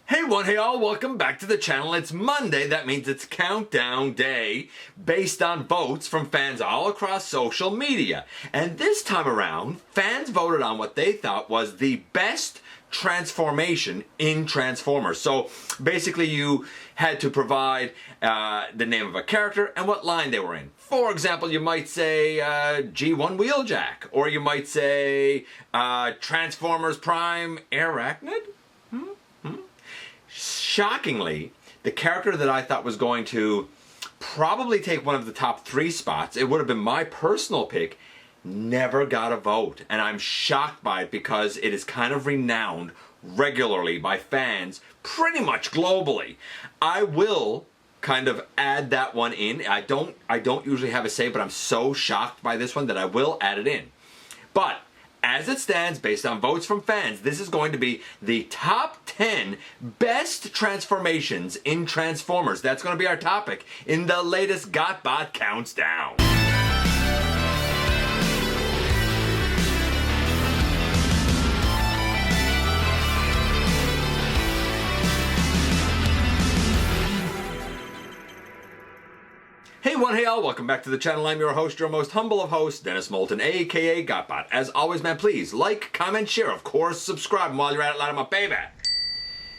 Hey all, welcome back to the channel. It's Monday, that means it's countdown day, based on votes from fans all across social media. And this time around, fans voted on what they thought was the best transformation in Transformers. So basically you had to provide the name of a character and what line they were in. For example, you might say G1 Wheeljack, or you might say Transformers Prime Arachnid? Shockingly, the character that I thought was going to probably take one of the top 3 spots, it would have been my personal pick, never got a vote. And I'm shocked by it because it is kind of renowned regularly by fans pretty much globally. I will kind of add that one in. I don't usually have a say, but I'm so shocked by this one that I will add it in. But as it stands, based on votes from fans, this is going to be the top 10 best transformations in Transformers. That's going to be our topic in the latest GotBot Counts Down. Hey all, welcome back to the channel. I'm your host, your most humble of hosts, Dennis Moulton, aka GotBot. As always, man, please like, comment, share, of course, subscribe, and while you're at it, loud my baby.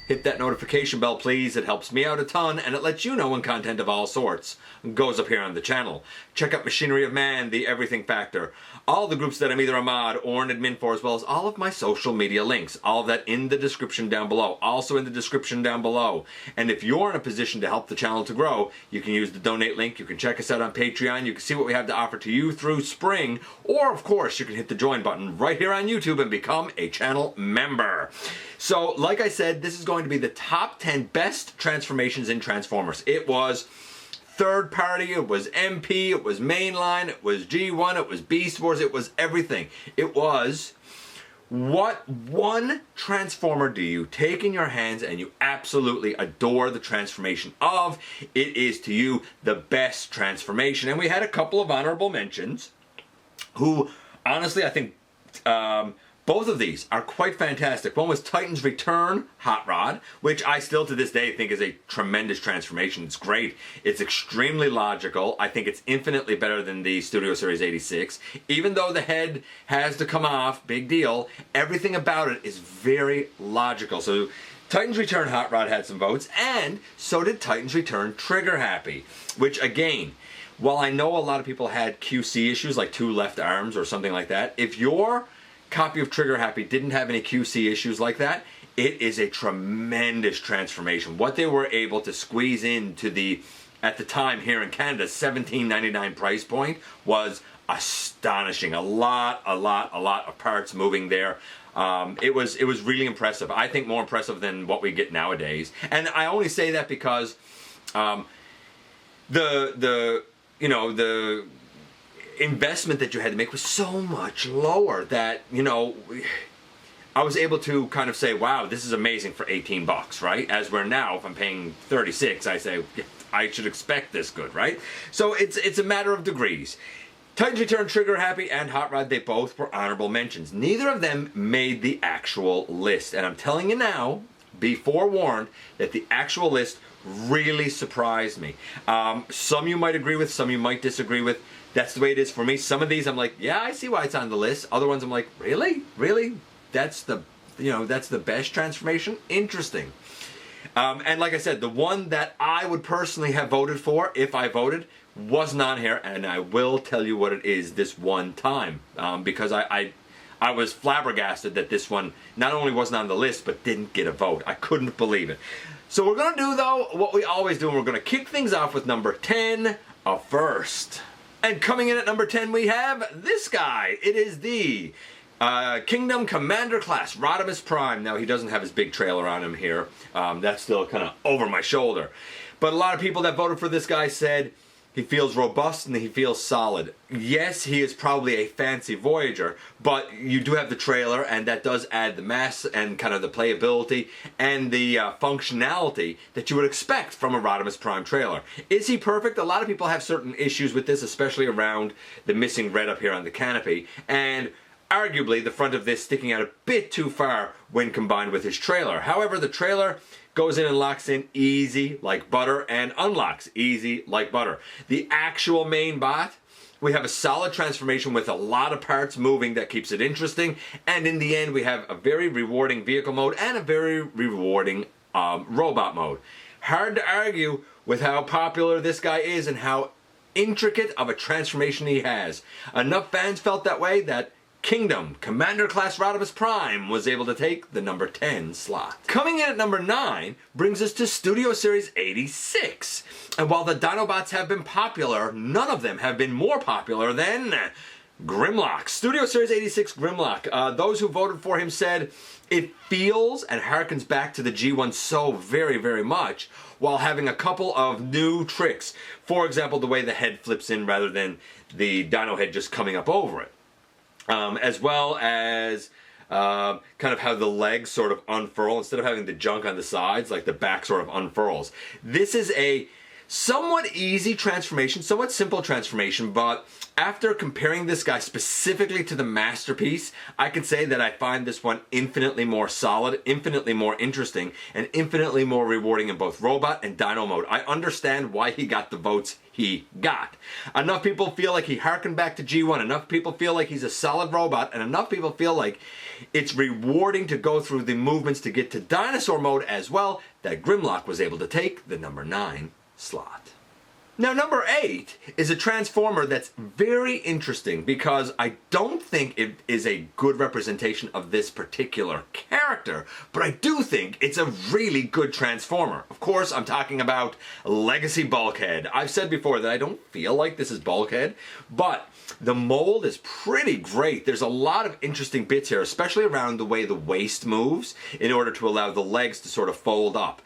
Hit that notification bell, please. It helps me out a ton, and it lets you know when content of all sorts goes up here on the channel. Check out Machinery of Man, The Everything Factor, all the groups that I'm either a mod or an admin for, as well as all of my social media links. All of that in the description down below. Also in the description down below. And if you're in a position to help the channel to grow, you can use the donate link. You can check us out on Patreon. You can see what we have to offer to you through spring. Or, of course, you can hit the join button right here on YouTube and become a channel member. So, like I said, this is going to be the top 10 best transformations in Transformers. It was third party, it was MP, it was mainline, it was G1, it was Beast Wars, it was everything. It was, what one Transformer do you take in your hands and you absolutely adore the transformation of? It is to you the best transformation. And we had a couple of honorable mentions who, honestly, I think both of these are quite fantastic. One was Titan's Return Hot Rod, which I still to this day think is a tremendous transformation. It's great. It's extremely logical. I think it's infinitely better than the Studio Series 86. Even though the head has to come off, big deal, everything about it is very logical. So Titan's Return Hot Rod had some votes, and so did Titan's Return Trigger Happy, which again, while I know a lot of people had QC issues like 2 left arms or something like that, if your copy of Trigger Happy didn't have any QC issues like that, it is a tremendous transformation. What they were able to squeeze into the, at the time here in Canada, $17.99 price point was astonishing. A lot of parts moving there. It was really impressive. I think more impressive than what we get nowadays. And I only say that because the investment that you had to make was so much lower that, you know, I was able to kind of say, wow, this is amazing for 18 bucks, right? As we're now, if I'm paying 36, I say, I should expect this good, right? So it's a matter of degrees. Titan's Return, Trigger Happy, and Hot Rod, they both were honorable mentions. Neither of them made the actual list. And I'm telling you now, be forewarned, that the actual list really surprised me. Some you might agree with, some you might disagree with. That's the way it is for me. Some of these I'm like, yeah, I see why it's on the list. Other ones I'm like, really? Really? That's the best transformation? Interesting. And like I said, the one that I would personally have voted for, if I voted, wasn't on here, and I will tell you what it is this one time. Because I was flabbergasted that this one not only wasn't on the list, but didn't get a vote. I couldn't believe it. So we're going to do, though, what we always do, and we're going to kick things off with number 10, a first. And coming in at number 10, we have this guy. It is the Kingdom Commander class, Rodimus Prime. Now, he doesn't have his big trailer on him here. That's still kind of over my shoulder. But a lot of people that voted for this guy said he feels robust and he feels solid. Yes, he is probably a fancy Voyager, but you do have the trailer, and that does add the mass and kind of the playability and the functionality that you would expect from a Rodimus Prime trailer. Is he perfect? A lot of people have certain issues with this, especially around the missing red up here on the canopy, and Arguably, the front of this sticking out a bit too far when combined with his trailer. However, the trailer goes in and locks in easy like butter and unlocks easy like butter. The actual main bot, we have a solid transformation with a lot of parts moving that keeps it interesting, and in the end we have a very rewarding vehicle mode and a very rewarding robot mode. Hard to argue with how popular this guy is and how intricate of a transformation he has. Enough fans felt that way that Kingdom Commander Class Rodimus Prime was able to take the number 10 slot. Coming in at number 9 brings us to Studio Series 86. And while the Dinobots have been popular, none of them have been more popular than Grimlock. Studio Series 86 Grimlock. Those who voted for him said it feels and harkens back to the G1 so very, very much, while having a couple of new tricks. For example, the way the head flips in rather than the dino head just coming up over it. As well as kind of how the legs sort of unfurl. Instead of having the junk on the sides, like the back sort of unfurls. This is a somewhat easy transformation, somewhat simple transformation, but after comparing this guy specifically to the Masterpiece, I could say that I find this one infinitely more solid, infinitely more interesting, and infinitely more rewarding in both robot and dino mode. I understand why he got the votes he got. Enough people feel like he harkened back to G1, enough people feel like he's a solid robot, and enough people feel like it's rewarding to go through the movements to get to dinosaur mode as well, that Grimlock was able to take the number 9 slot. Now, number 8 is a transformer that's very interesting because I don't think it is a good representation of this particular character, but I do think it's a really good transformer. Of course, I'm talking about Legacy Bulkhead. I've said before that I don't feel like this is Bulkhead, but the mold is pretty great. There's a lot of interesting bits here, especially around the way the waist moves in order to allow the legs to sort of fold up.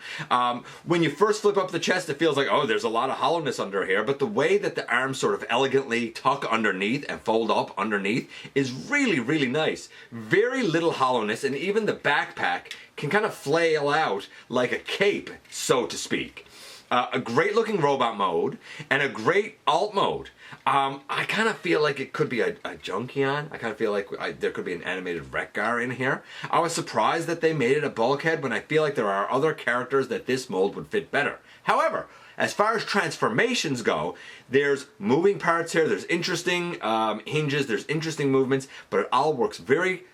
When you first flip up the chest, it feels like, oh, there's a lot of hollowness under here, but the way that the arms sort of elegantly tuck underneath and fold up underneath is really, really nice. Very little hollowness, and even the backpack can kind of flail out like a cape, so to speak. A great looking robot mode and a great alt mode. I kind of feel like it could be a Junkion. I kind of feel like there could be an animated Wreck-Gar in here. I was surprised that they made it a Bulkhead when I feel like there are other characters that this mold would fit better. However, as far as transformations go, there's moving parts here, there's interesting hinges, there's interesting movements, but it all works very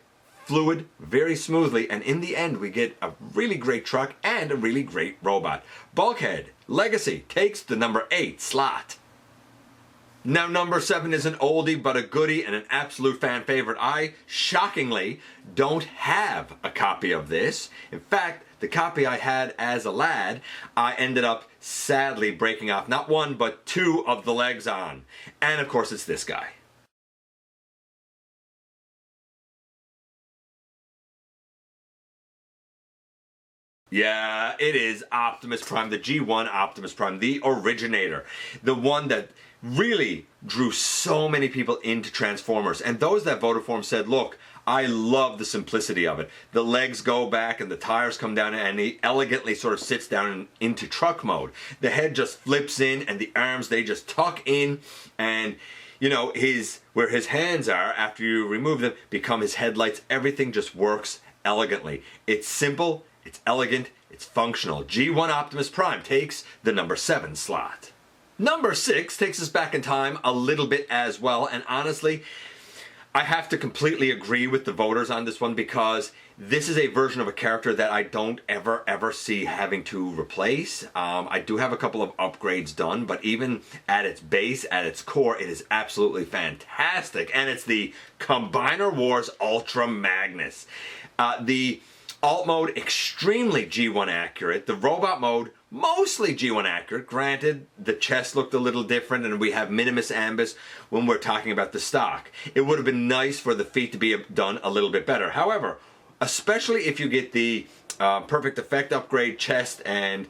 fluid, very smoothly, and in the end we get a really great truck and a really great robot. Bulkhead Legacy takes the number 8 slot. Now, number 7 is an oldie but a goodie and an absolute fan favorite. I, shockingly, don't have a copy of this. In fact, the copy I had as a lad, I ended up sadly breaking off not one but 2 of the legs on. And of course it's this guy. Yeah, it is Optimus Prime, the G1 Optimus Prime, the originator. The one that really drew so many people into Transformers. And those that voted for him said, look, I love the simplicity of it. The legs go back and the tires come down and he elegantly sort of sits down into truck mode. The head just flips in and the arms, they just tuck in, and you know, where his hands are after you remove them become his headlights. Everything just works elegantly. It's simple, it's elegant, it's functional. G1 Optimus Prime takes the number 7 slot. Number 6 takes us back in time a little bit as well, and honestly, I have to completely agree with the voters on this one because this is a version of a character that I don't ever see having to replace. I do have a couple of upgrades done, but even at its base, at its core, it is absolutely fantastic, and it's the Combiner Wars Ultra Magnus. The alt mode, extremely G1 accurate. The robot mode, mostly G1 accurate. Granted, the chest looked a little different and we have Minimus Ambus when we're talking about the stock. It would have been nice for the feet to be done a little bit better. However, especially if you get the Perfect Effect upgrade chest and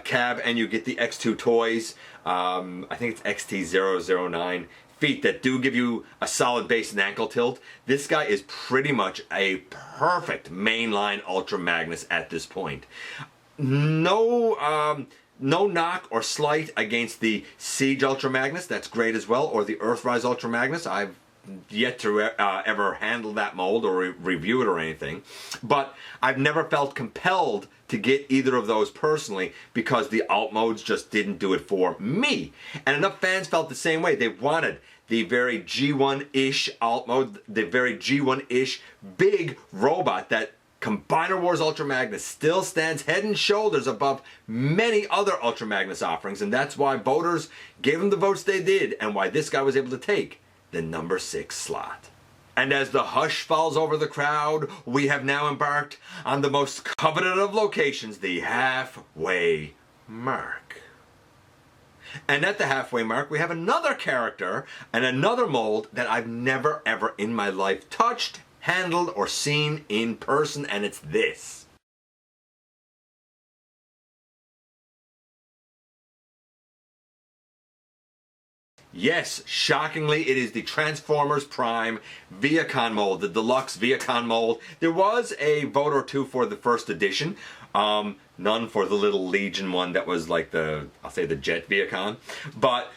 cab and you get the X2 toys, I think it's XT009, feet that do give you a solid base and ankle tilt, this guy is pretty much a perfect mainline Ultra Magnus at this point. No knock or slight against the Siege Ultra Magnus, that's great as well, or the Earthrise Ultra Magnus. I've yet to ever handle that mold or review it or anything. But I've never felt compelled to get either of those personally because the alt modes just didn't do it for me. And enough fans felt the same way. They wanted the very G1-ish alt mode, the very G1-ish big robot that Combiner Wars Ultra Magnus still stands head and shoulders above many other Ultra Magnus offerings, and that's why voters gave him the votes they did, and why this guy was able to take the number 6 slot. And as the hush falls over the crowd, we have now embarked on the most coveted of locations, the halfway mark. And at the halfway mark, we have another character and another mold that I've never ever in my life touched, handled, or seen in person, and it's this. Yes, shockingly, it is the Transformers Prime Viacon mold, the deluxe Viacon mold. There was a vote or two for the first edition, none for the little Legion one that was like the, I'll say the Jet Viacon, but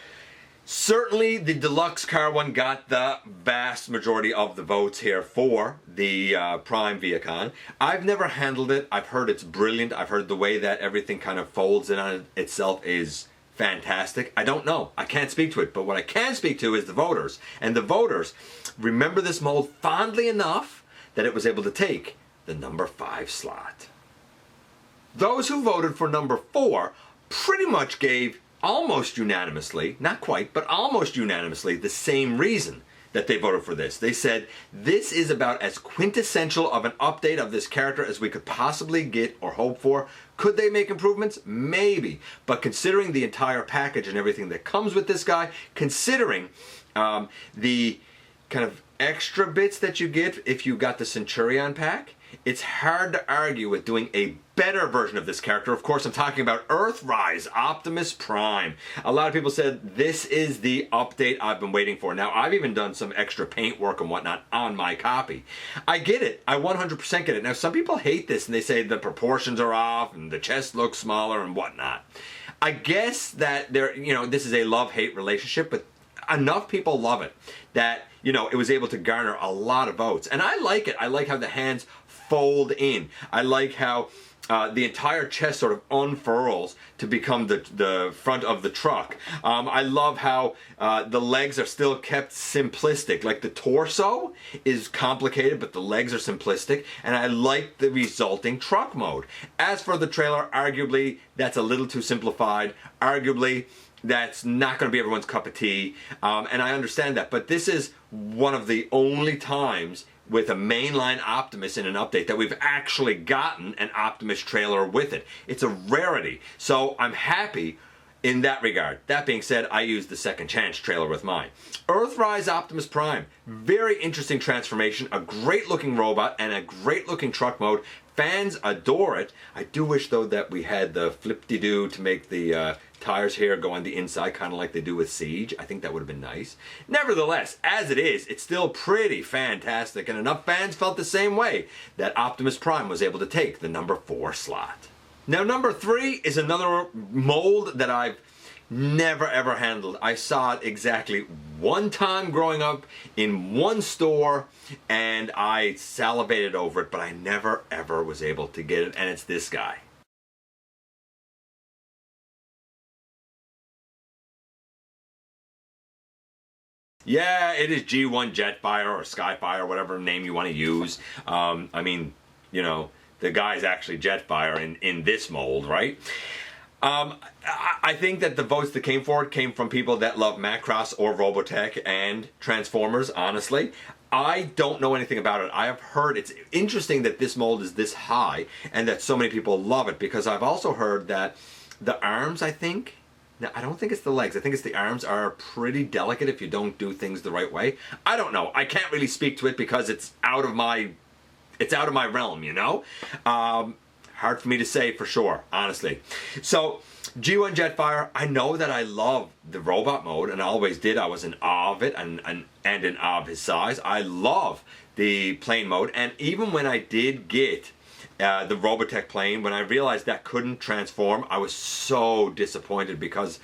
certainly the deluxe car one got the vast majority of the votes here for the Prime Viacon. I've never handled it. I've heard it's brilliant. I've heard the way that everything kind of folds in on itself is fantastic. I don't know. I can't speak to it. But what I can speak to is the voters. And the voters remember this mold fondly enough that it was able to take the number 5 slot. Those who voted for number 4 pretty much gave almost unanimously, not quite, but almost unanimously, the same reason that they voted for this. They said, this is about as quintessential of an update of this character as we could possibly get or hope for. Could they make improvements? Maybe. But considering the entire package and everything that comes with this guy, considering the kind of extra bits that you get if you got the Centurion pack, it's hard to argue with doing a better version of this character. Of course, I'm talking about Earthrise Optimus Prime. A lot of people said this is the update I've been waiting for. Now, I've even done some extra paint work and whatnot on my copy. I get it. I 100% get it. Now, some people hate this and they say the proportions are off and the chest looks smaller and whatnot. I guess that this is a love-hate relationship, but enough people love it that, it was able to garner a lot of votes. And I like it. I like how the hands fold in. I like how the entire chest sort of unfurls to become the front of the truck. I love how the legs are still kept simplistic. Like the torso is complicated, but the legs are simplistic. And I like the resulting truck mode. As for the trailer, arguably that's a little too simplified. Arguably that's not going to be everyone's cup of tea. And I understand that. But this is one of the only times with a mainline Optimus in an update that we've actually gotten an Optimus trailer with it. It's a rarity. So I'm happy in that regard. That being said, I used the Second Chance trailer with mine. Earthrise Optimus Prime. Very interesting transformation. A great looking robot and a great looking truck mode. Fans adore it. I do wish though that we had the flip-de-doo to make the tires here go on the inside, kind of like they do with Siege. I think that would have been nice. Nevertheless, as it is, it's still pretty fantastic, and enough fans felt the same way that Optimus Prime was able to take the number 4 slot. Now, number 3 is another mold that I've never ever handled. I saw it exactly one time growing up in one store, and I salivated over it, but I never ever was able to get it, and it's this guy. Yeah, it is G1 Jetfire or Skyfire, whatever name you want to use. I mean, the guy's actually Jetfire in this mold, right? I think that the votes that came for it came from people that love Macross or Robotech and Transformers, honestly. I don't know anything about it. I have heard it's interesting that this mold is this high and that so many people love it, because I've also heard that the arms, I think, now, I don't think it's the legs. I think it's the arms are pretty delicate if you don't do things the right way. I don't know. I can't really speak to it because it's out of my realm, hard for me to say for sure, honestly. So, G1 Jetfire, I know that I love the robot mode, and I always did. I was in awe of it and in awe of his size. I love the plane mode, and even when I did get the Robotech plane, when I realized that couldn't transform, I was so disappointed, because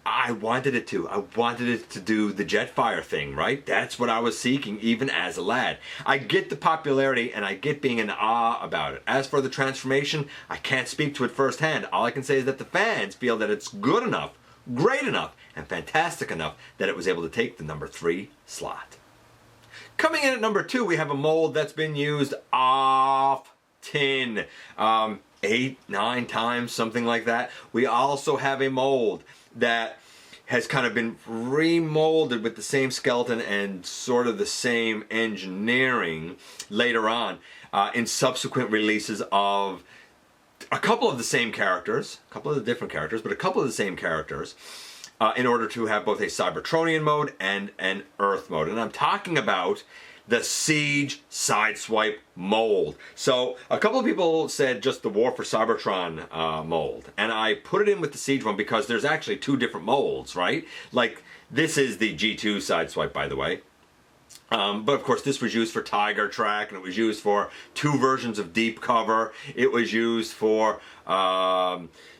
I wanted it to. I wanted it to do the Jetfire thing, right? That's what I was seeking even as a lad. I get the popularity and I get being in awe about it. As for the transformation, I can't speak to it firsthand. All I can say is that the fans feel that it's good enough, great enough, and fantastic enough that it was able to take the number 3 slot. Coming in at number 2, we have a mold that's been used often. 8, 9 times, something like that. We also have a mold that has kind of been remolded with the same skeleton and sort of the same engineering later on in subsequent releases of a couple of the same characters, a couple of the different characters, but a couple of the same characters in order to have both a Cybertronian mode and an Earth mode. And I'm talking about the Siege Sideswipe mold. So a couple of people said just the War for Cybertron mold, and I put it in with the Siege one because there's actually 2 different molds, right? Like this is the G2 Sideswipe, by the way. But of course this was used for Tiger Track, and it was used for 2 versions of Deep Cover. It was used for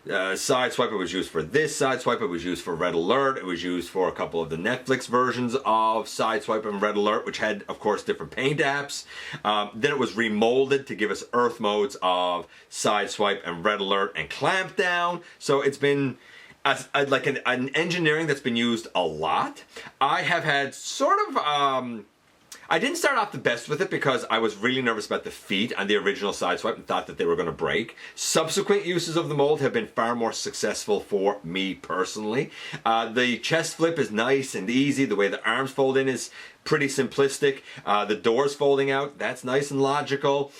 Sideswipe, it was used for this Sideswipe, it was used for Red Alert, it was used for a couple of the Netflix versions of Sideswipe and Red Alert, which had, of course, different paint apps. Then it was remolded to give us Earth modes of Sideswipe and Red Alert and Clampdown. So it's been like an engineering that's been used a lot. I have had sort of... I didn't start off the best with it because I was really nervous about the feet on the original Sideswipe and thought that they were going to break. Subsequent uses of the mold have been far more successful for me personally. The chest flip is nice and easy. The way the arms fold in is pretty simplistic. The doors folding out, that's nice and logical.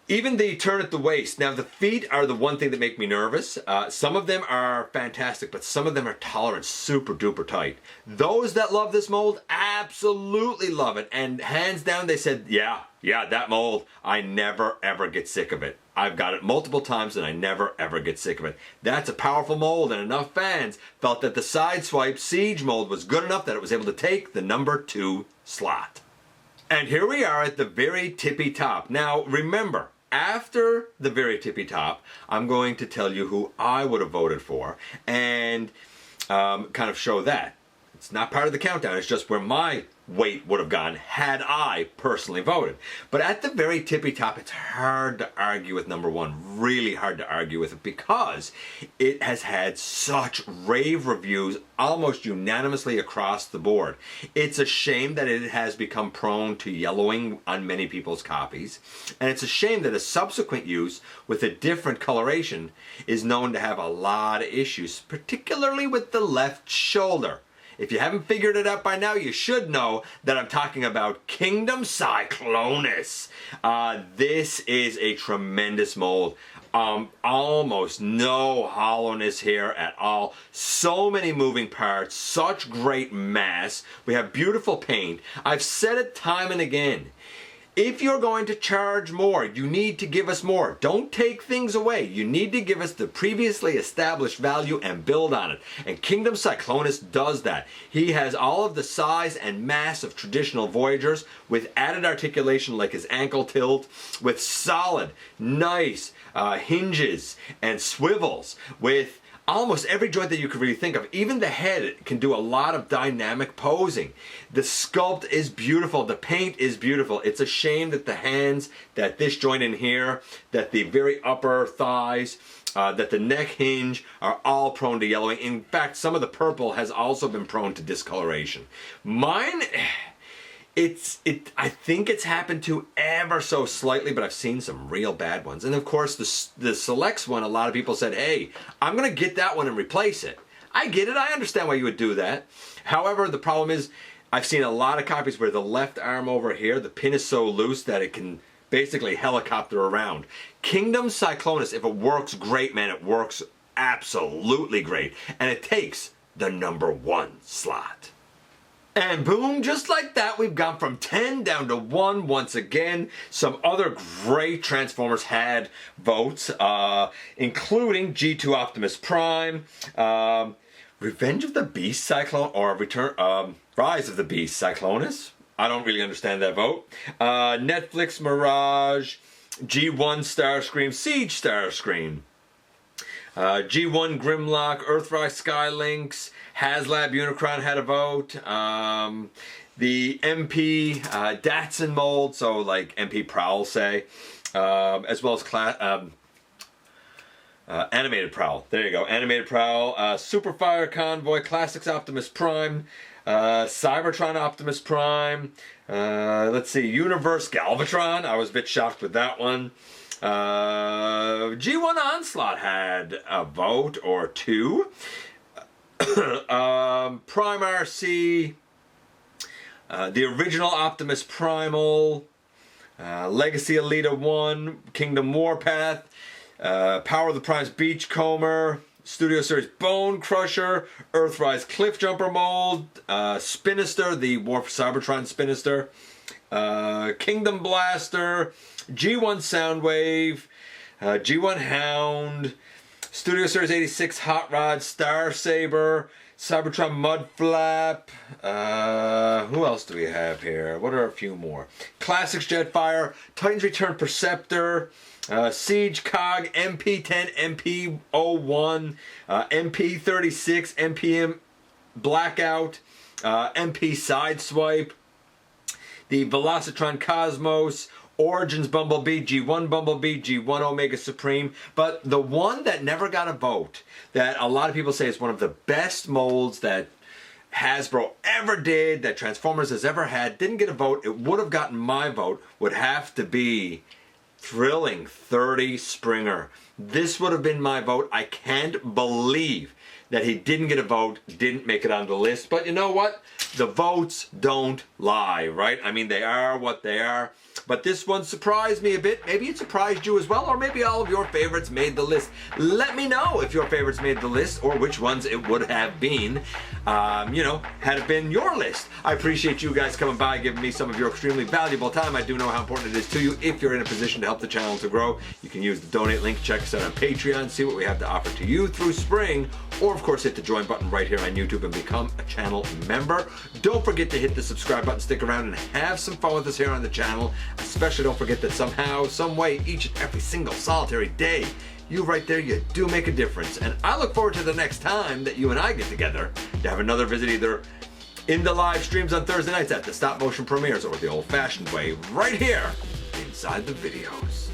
Even the turn at the waist. Now the feet are the one thing that make me nervous. Some of them are fantastic, but some of them are tolerant, super duper tight. Those that love this mold absolutely love it. And hands down they said, yeah, that mold, I never ever get sick of it. I've got it multiple times and I never ever get sick of it. That's a powerful mold, and enough fans felt that the Sideswipe Siege mold was good enough that it was able to take the number 2 slot. And here we are at the very tippy top. Now remember, after the very tippy top, I'm going to tell you who I would have voted for and kind of show that. It's not part of the countdown, it's just where my weight would have gone had I personally voted. But at the very tippy top, it's hard to argue with number 1, really hard to argue with it because it has had such rave reviews almost unanimously across the board. It's a shame that it has become prone to yellowing on many people's copies, and it's a shame that a subsequent use with a different coloration is known to have a lot of issues, particularly with the left shoulder. If you haven't figured it out by now, you should know that I'm talking about Kingdom Cyclonus. This is a tremendous mold. Almost no hollowness here at all. So many moving parts, such great mass. We have beautiful paint. I've said it time and again. If you're going to charge more, you need to give us more. Don't take things away. You need to give us the previously established value and build on it. And Kingdom Cyclonus does that. He has all of the size and mass of traditional Voyagers with added articulation like his ankle tilt, with solid, nice hinges and swivels, with almost every joint that you could really think of. Even the head can do a lot of dynamic posing. The sculpt is beautiful. The paint is beautiful. It's a shame that the hands, that this joint in here, that the very upper thighs, that the neck hinge are all prone to yellowing. In fact, some of the purple has also been prone to discoloration. Mine... I think it's happened to ever so slightly, but I've seen some real bad ones. And of course, the Selects one, a lot of people said, hey, I'm going to get that one and replace it. I get it. I understand why you would do that. However, the problem is, I've seen a lot of copies where the left arm over here, the pin is so loose that it can basically helicopter around. Kingdom Cyclonus, if it works great, man, it works absolutely great. And it takes the number 1 slot. And boom, just like that, we've gone from 10 down to 1 once again. Some other great Transformers had votes, including G2 Optimus Prime, Revenge of the Beast Cyclone, or Rise of the Beast Cyclonus. I don't really understand that vote. Netflix Mirage, G1 Starscream, Siege Starscream. G1 Grimlock, Earthrise Skylynx, HasLab Unicron had a vote. The MP Datsun mold, so like MP Prowl, say, as well as Animated Prowl. There you go, Animated Prowl. Superfire Convoy, Classics Optimus Prime, Cybertron Optimus Prime. Let's see, Universe Galvatron. I was a bit shocked with that one. G1 Onslaught had a vote or two. Prime RC. The original Optimus Primal. Legacy Elita 1. Kingdom Warpath. Power of the Primes Beachcomber. Studio Series Bone Crusher, Earthrise Cliff Jumper mold, Spinister, the War for Cybertron Spinister, Kingdom Blaster, G1 Soundwave, G1 Hound, Studio Series 86 Hot Rod, Star Saber, Cybertron Mudflap. Who else do we have here? What are a few more? Classics Jetfire, Titans Return Perceptor, Siege Cog, MP10, MP01, MP36, MPM Blackout, MP Sideswipe, the Velocitron Cosmos, Origins Bumblebee, G1 Bumblebee, G1 Omega Supreme, but the one that never got a vote, that a lot of people say is one of the best molds that Hasbro ever did, that Transformers has ever had, didn't get a vote. It would have gotten my vote, would have to be Thrilling 30 Springer. This would have been my vote. I can't believe that he didn't get a vote, didn't make it on the list. But you know what? The votes don't lie, right? I mean, they are what they are. But this one surprised me a bit. Maybe it surprised you as well, or maybe all of your favorites made the list. Let me know if your favorites made the list, or which ones it would have been, had it been your list. I appreciate you guys coming by, giving me some of your extremely valuable time. I do know how important it is to you. If you're in a position to help the channel to grow, you can use the donate link, check us out on Patreon, see what we have to offer to you through spring, or of course hit the join button right here on YouTube and become a channel member. Don't forget to hit the subscribe button, stick around and have some fun with us here on the channel. Especially don't forget that somehow, some way, each and every single solitary day, you right there, you do make a difference. And I look forward to the next time that you and I get together to have another visit, either in the live streams on Thursday nights at the stop motion premieres, or the old fashioned way right here inside the videos.